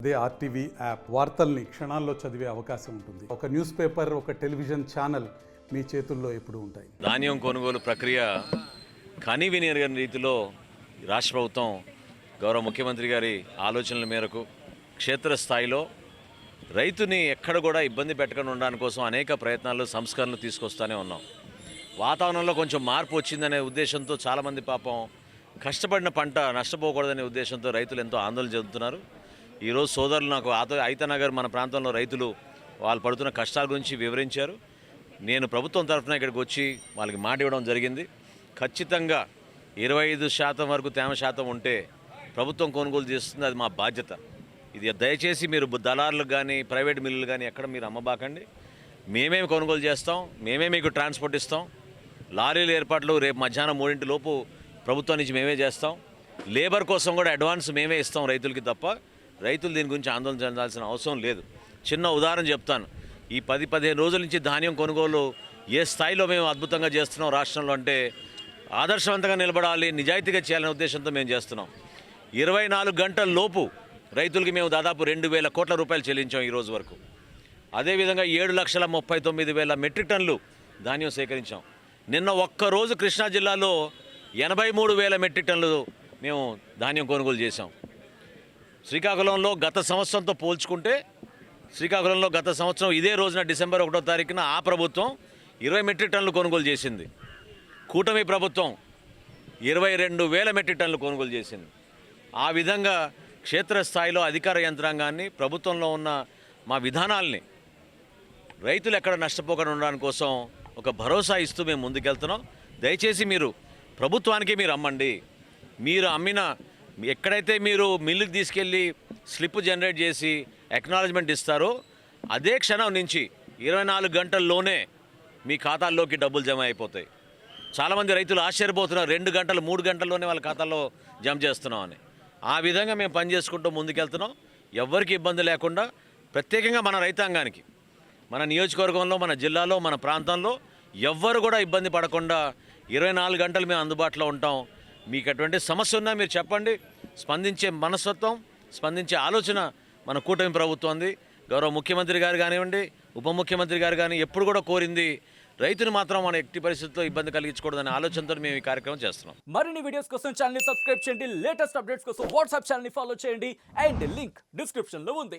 అదే RTV app వార్తల్ని క్షణాల్లో చదివే అవకాశం ఉంటుంది. ఒక న్యూస్ పేపర్, ఒక టెలివిజన్ ఛానల్ మీ చేతుల్లో ఎప్పుడూ ఉంటాయి. ధాన్యం కొనుగోలు ప్రక్రియ కనీవిని ఎరగని రీతిలో రాష్ట్ర ప్రభుత్వం గౌరవ ముఖ్యమంత్రి గారి ఆలోచనల మేరకు క్షేత్రస్థాయిలో రైతుని ఎక్కడ కూడా ఇబ్బంది పెట్టకుండా ఉండడానికి కోసం అనేక ప్రయత్నాలు, సంస్కరణలు తీసుకొస్తూనే ఉన్నాం. వాతావరణంలో కొంచెం మార్పు వచ్చిందనే ఉద్దేశంతో చాలామంది పాపం కష్టపడిన పంట నష్టపోకూడదనే ఉద్దేశంతో రైతులు ఎంతో ఆందోళన చెందుతున్నారు. ఈరోజు సోదరులు నాకు ఐతనగర్ మన ప్రాంతంలో రైతులు వాళ్ళు పడుతున్న కష్టాల గురించి వివరించారు. నేను ప్రభుత్వం తరఫున ఇక్కడికి వచ్చి వాళ్ళకి మాట ఇవ్వడం జరిగింది. ఖచ్చితంగా 25% వరకు తేమ శాతం ఉంటే ప్రభుత్వం కొనుగోలు చేస్తుంది, అది మా బాధ్యత. ఇది దయచేసి మీరు దళారులకు కానీ ప్రైవేట్ మిల్లులు కానీ ఎక్కడ మీరు అమ్మబాకండి. మేమే కొనుగోలు చేస్తాం, మేమే మీకు ట్రాన్స్పోర్ట్ ఇస్తాం. లారీల ఏర్పాట్లు రేపు మధ్యాహ్నం 3 లోపు ప్రభుత్వం నుంచి మేమే చేస్తాం. లేబర్ కోసం కూడా అడ్వాన్స్ మేమే ఇస్తాం రైతులకి తప్ప రైతులు దీని గురించి ఆందోళన చెందాల్సిన అవసరం లేదు. చిన్న ఉదాహరణ చెప్తాను. ఈ 10-15 రోజుల నుంచి ధాన్యం కొనుగోలు ఏ స్థాయిలో మేము అద్భుతంగా చేస్తున్నాం రాష్ట్రంలో అంటే ఆదర్శవంతంగా నిలబడాలి, నిజాయితీగా చేయాలనే ఉద్దేశంతో మేము చేస్తున్నాం. 24 గంటల లోపు రైతులకి మేము దాదాపు 2,000 కోట్ల రూపాయలు చెల్లించాం ఈ రోజు వరకు. అదేవిధంగా 7,39,000 మెట్రిక్ టన్నులు ధాన్యం సేకరించాం. నిన్న ఒక్కరోజు కృష్ణా జిల్లాలో 83,000 మెట్రిక్ టన్నులు మేము ధాన్యం కొనుగోలు చేశాం. శ్రీకాకుళంలో గత సంవత్సరంతో పోల్చుకుంటే శ్రీకాకుళంలో గత సంవత్సరం ఇదే రోజున డిసెంబర్ 1వ తారీఖున ఆ ప్రభుత్వం 20 మెట్రిక్ టన్నులు కొనుగోలు చేసింది. కూటమి ప్రభుత్వం 22,000 మెట్రిక్ టన్నులు కొనుగోలు చేసింది. ఆ విధంగా క్షేత్రస్థాయిలో అధికార యంత్రాంగాన్ని, ప్రభుత్వంలో ఉన్న మా విధానాల్ని రైతులు ఎక్కడ నష్టపోకుండా ఉండడానికి కోసం ఒక భరోసా ఇస్తూ మేము ముందుకెళ్తున్నాం. దయచేసి మీరు ప్రభుత్వానికి మీరు అమ్మండి. మీరు అమ్మిన ఎక్కడైతే మీరు మిల్లుకి తీసుకెళ్ళి స్లిప్ జనరేట్ చేసి అక్నాలజ్మెంట్ ఇస్తారో అదే క్షణం నుంచి 24 గంటల్లోనే మీ ఖాతాల్లోకి డబ్బులు జమ అయిపోతాయి. చాలామంది రైతులు ఆశ్చర్యపోతున్నారు, 2 గంటలు 3 గంటల్లోనే వాళ్ళ ఖాతాల్లో జమ చేస్తున్నామని. ఆ విధంగా మేము పనిచేసుకుంటూ ముందుకెళ్తున్నాం. ఎవ్వరికి ఇబ్బంది లేకుండా ప్రత్యేకంగా మన రైతాంగానికి, మన నియోజకవర్గంలో, మన జిల్లాలో, మన ప్రాంతంలో ఎవ్వరు కూడా ఇబ్బంది పడకుండా 24 గంటలు మేము అందుబాటులో ఉంటాం. మీకు అటువంటి సమస్య ఉన్నా మీరు చెప్పండి. స్పందించే మనస్తత్వం, స్పందించే ఆలోచన మన కూటమి ప్రభుత్వం ఉంది. గౌరవ ముఖ్యమంత్రి గారు కానివ్వండి, ఉప ముఖ్యమంత్రి గారు కానీ ఎప్పుడు కూడా కోరింది రైతుని మాత్రం మన ఎట్టి పరిస్థితుల్లో ఇబ్బంది కలిగించకూడదనే ఆలోచనతో మేము ఈ కార్యక్రమం చేస్తున్నాం. మరిన్ని వీడియోస్ కోసం ఛానల్ ని సబ్స్క్రైబ్ చేయండి. లేటెస్ట్ అప్డేట్స్ కోసం వాట్సాప్ ఛానల్ ని ఫాలో చేయండి. అండ్ లింక్ డిస్క్రిప్షన్ లో ఉంది.